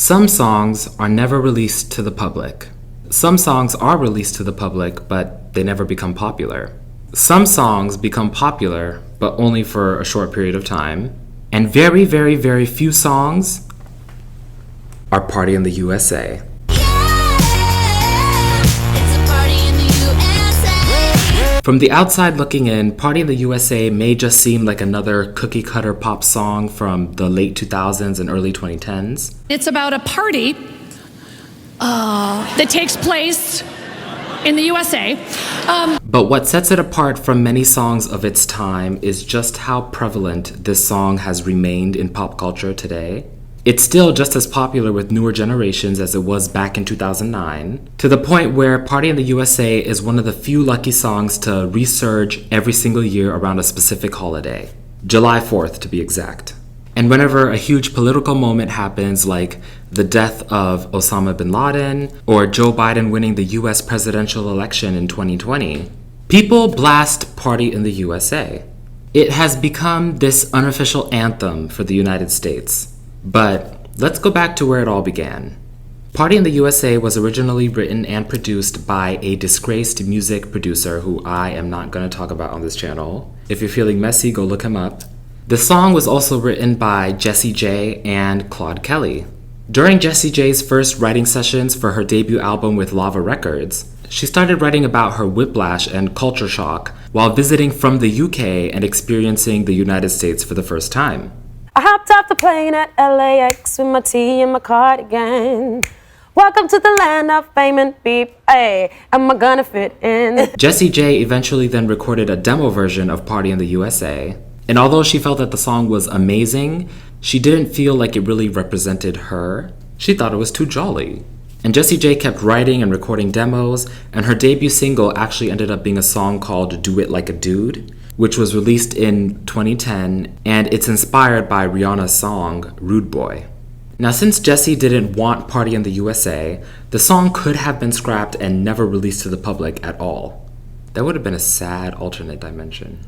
Some songs are never released to the public. Some songs are released to the public, but they never become popular. Some songs become popular, but only for a short period of time. And very, very, very few songs are Party in the USA. From the outside looking in, Party in the USA may just seem like another cookie-cutter pop song from the late 2000s and early 2010s. It's about a party that takes place in the USA. But what sets it apart from many songs of its time is just how prevalent this song has remained in pop culture today. It's still just as popular with newer generations as it was back in 2009, to the point where Party in the USA is one of the few lucky songs to resurge every single year around a specific holiday. July 4th, to be exact. And whenever a huge political moment happens, like the death of Osama bin Laden or Joe Biden winning the US presidential election in 2020, people blast Party in the USA. It has become this unofficial anthem for the United States. But let's go back to where it all began. Party in the USA was originally written and produced by a disgraced music producer who I am not going to talk about on this channel. If you're feeling messy, go look him up. The song was also written by Jessie J and Claude Kelly. During Jessie J's first writing sessions for her debut album with Lava Records, she started writing about her whiplash and culture shock while visiting from the UK and experiencing the United States for the first time. I hopped off the plane at LAX with my tea and my cardigan. Welcome to the land of fame and beep, hey, am I gonna fit in? Jessie J eventually then recorded a demo version of Party in the USA, and although she felt that the song was amazing, she didn't feel like it really represented her. She thought it was too jolly. And Jessie J kept writing and recording demos, and her debut single actually ended up being a song called Do It Like a Dude, which was released in 2010, and it's inspired by Rihanna's song, Rude Boy. Now, since Jessie didn't want Party in the USA, the song could have been scrapped and never released to the public at all. That would have been a sad alternate dimension.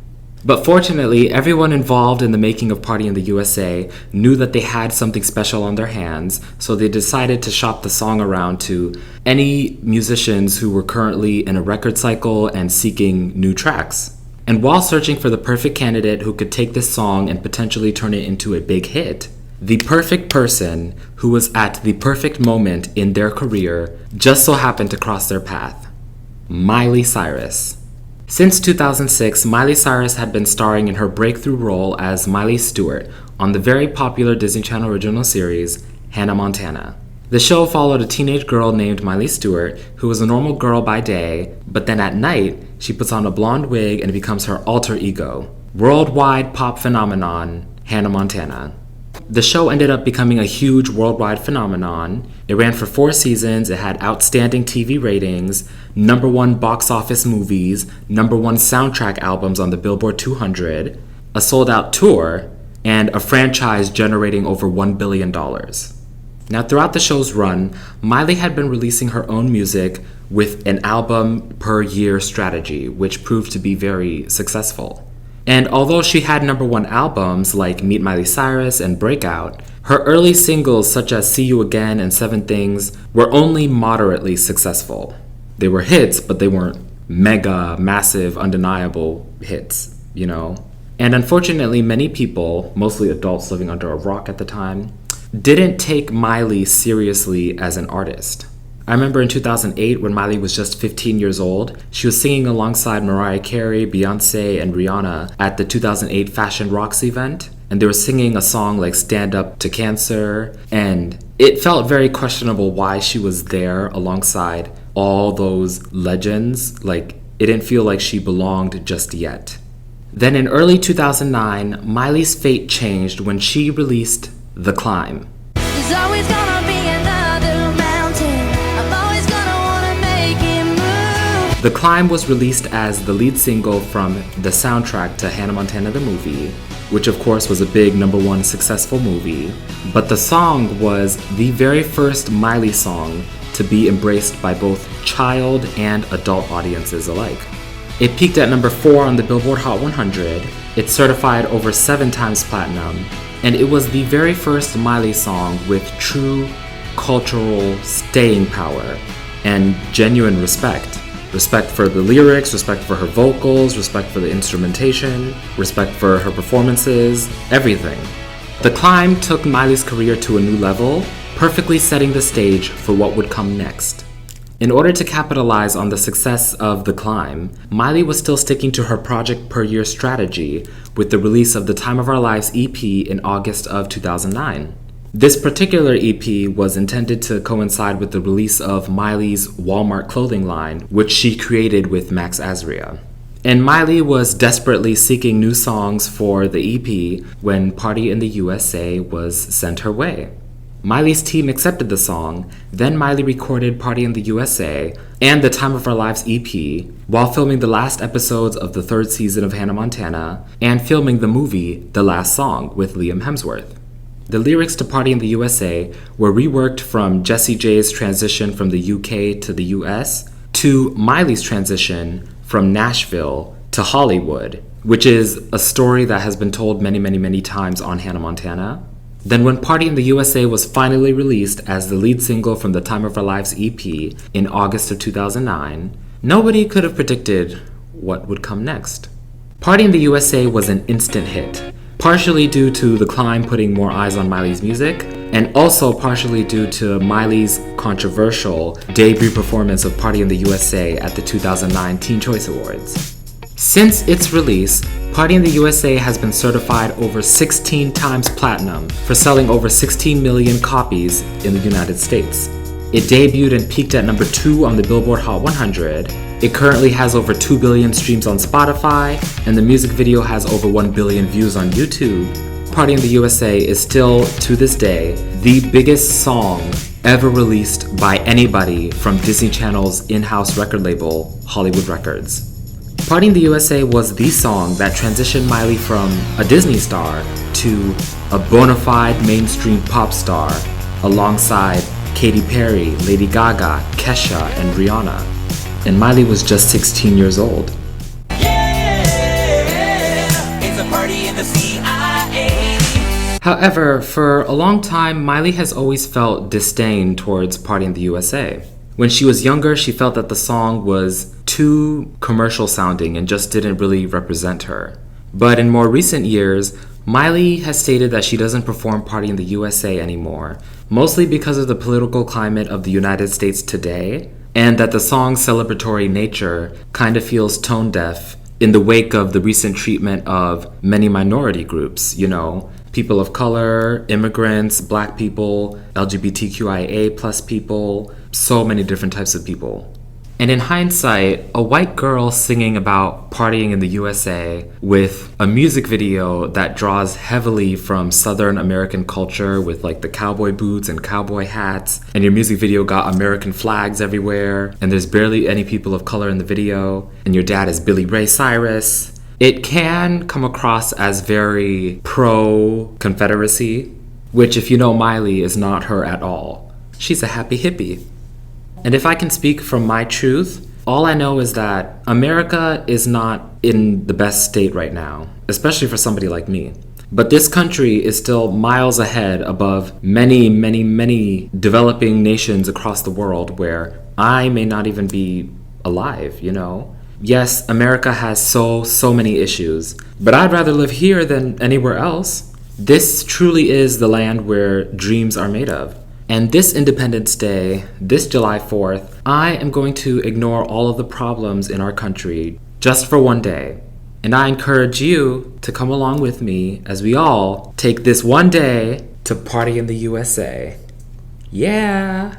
But fortunately, everyone involved in the making of Party in the USA knew that they had something special on their hands, so they decided to shop the song around to any musicians who were currently in a record cycle and seeking new tracks. And while searching for the perfect candidate who could take this song and potentially turn it into a big hit, the perfect person who was at the perfect moment in their career just so happened to cross their path: Miley Cyrus. Since 2006, Miley Cyrus had been starring in her breakthrough role as Miley Stewart on the very popular Disney Channel original series, Hannah Montana. The show followed a teenage girl named Miley Stewart, who was a normal girl by day, but then at night, she puts on a blonde wig and becomes her alter ego, worldwide pop phenomenon, Hannah Montana. The show ended up becoming a huge worldwide phenomenon. It ran for 4 seasons, it had outstanding TV ratings, #1 box office movies, #1 soundtrack albums on the Billboard 200, a sold-out tour, and a franchise generating over $1 billion. Now, throughout the show's run, Miley had been releasing her own music with an album per year strategy, which proved to be very successful. And although she had #1 albums like Meet Miley Cyrus and Breakout, her early singles such as See You Again and 7 Things were only moderately successful. They were hits, but they weren't mega, massive, undeniable hits, you know? And unfortunately, many people, mostly adults living under a rock at the time, didn't take Miley seriously as an artist. I remember in 2008 when Miley was just 15 years old, she was singing alongside Mariah Carey, Beyonce, and Rihanna at the 2008 Fashion Rocks event, and they were singing a song like Stand Up to Cancer, and it felt very questionable why she was there alongside all those legends. Like, it didn't feel like she belonged just yet. Then in early 2009, Miley's fate changed when she released The Climb. There's always gonna be another mountain. I'm always gonna wanna make it move. The Climb was released as the lead single from the soundtrack to Hannah Montana the movie, which of course was a big #1 successful movie. But the song was the very first Miley song to be embraced by both child and adult audiences alike. It peaked at #4 on the Billboard Hot 100. It's certified over 7 times platinum. And it was the very first Miley song with true cultural staying power and genuine respect. Respect for the lyrics, respect for her vocals, respect for the instrumentation, respect for her performances, everything. The Climb took Miley's career to a new level, perfectly setting the stage for what would come next. In order to capitalize on the success of The Climb, Miley was still sticking to her project per year strategy with the release of the Time of Our Lives EP in August of 2009. This particular EP was intended to coincide with the release of Miley's Walmart clothing line, which she created with Max Azria. And Miley was desperately seeking new songs for the EP when Party in the USA was sent her way. Miley's team accepted the song, then Miley recorded Party in the USA and the Time of Our Lives EP while filming the last episodes of the 3rd season of Hannah Montana and filming the movie The Last Song with Liam Hemsworth. The lyrics to Party in the USA were reworked from Jessie J's transition from the UK to the US to Miley's transition from Nashville to Hollywood, which is a story that has been told many times on Hannah Montana. Then when Party in the USA was finally released as the lead single from the Time of Our Lives EP in August of 2009, nobody could have predicted what would come next. Party in the USA was an instant hit, partially due to The Climb putting more eyes on Miley's music, and also partially due to Miley's controversial debut performance of Party in the USA at the 2009 Teen Choice Awards. Since its release, Party in the USA has been certified over 16 times platinum for selling over 16 million copies in the United States. It debuted and peaked at number 2 on the Billboard Hot 100. It currently has over 2 billion streams on Spotify, and the music video has over 1 billion views on YouTube. Party in the USA is still, to this day, the biggest song ever released by anybody from Disney Channel's in-house record label, Hollywood Records. Party in the USA was the song that transitioned Miley from a Disney star to a bona fide mainstream pop star alongside Katy Perry, Lady Gaga, Kesha, and Rihanna. And Miley was just 16 years old. Yeah, it's a party in the CIA. However, for a long time, Miley has always felt disdain towards Party in the USA. When she was younger, she felt that the song was too commercial sounding and just didn't really represent her. But in more recent years, Miley has stated that she doesn't perform Party in the USA anymore, mostly because of the political climate of the United States today, and that the song's celebratory nature kind of feels tone deaf in the wake of the recent treatment of many minority groups, people of color, immigrants, black people, LGBTQIA plus people, so many different types of people. And in hindsight, a white girl singing about partying in the USA with a music video that draws heavily from Southern American culture with like the cowboy boots and cowboy hats, and your music video got American flags everywhere, and there's barely any people of color in the video, and your dad is Miley Cyrus, it can come across as very pro-Confederacy, which if you know Miley is not her at all. She's a happy hippie. And if I can speak from my truth, all I know is that America is not in the best state right now, especially for somebody like me. But this country is still miles ahead above many developing nations across the world where I may not even be alive, Yes, America has so many issues, but I'd rather live here than anywhere else. This truly is the land where dreams are made of. And this Independence Day, this July 4th, I am going to ignore all of the problems in our country just for one day. And I encourage you to come along with me as we all take this one day to party in the USA. Yeah!